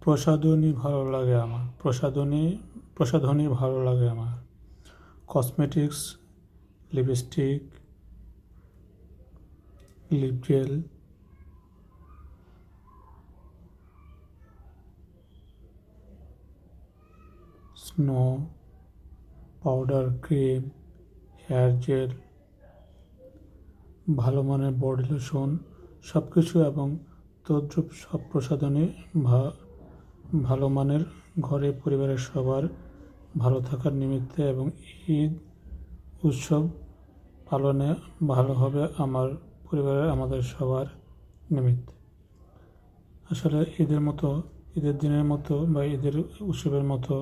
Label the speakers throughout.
Speaker 1: প্রসাধনী ভালো লাগে আমার, প্রসাধনী ভালো লাগে আমার। Cosmetics, lipstick, lip gel, snow, powder, cream, hair gel, ভালো মানের বডি লোশন সব কিছু এবং তদ্রূপ সব প্রসাধনী ভালো মানের ঘরে পরিবারের সবার ভালো থাকার নিমিত্তে এবং ঈদ উৎসব পালনে ভালো হবে আমার পরিবারের আমাদের সবার নিমিত্তে। আসলে ঈদের দিনের মতো বা ঈদের উৎসবের মতো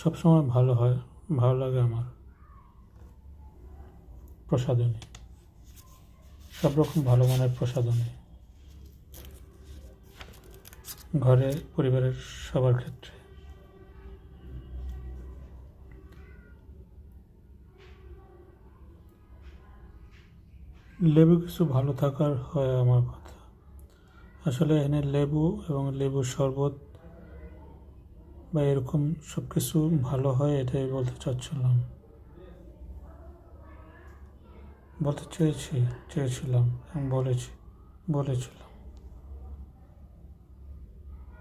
Speaker 1: সবসময় ভালো হয়, ভালো লাগে আমার প্রসাধনী, সব রকম ভালো মানের প্রসাধনী ঘরে পরিবারের সবার ক্ষেত্রে। লেবু কিছু ভালো থাকার হয় আমার কথা। আসলে এখানে লেবু এবং লেবুর শরবত বা এরকম সব কিছু ভালো হয়, এটাই বলতে চাচ্ছিলাম, বলতে চেয়েছিলাম এবং বলেছিলাম।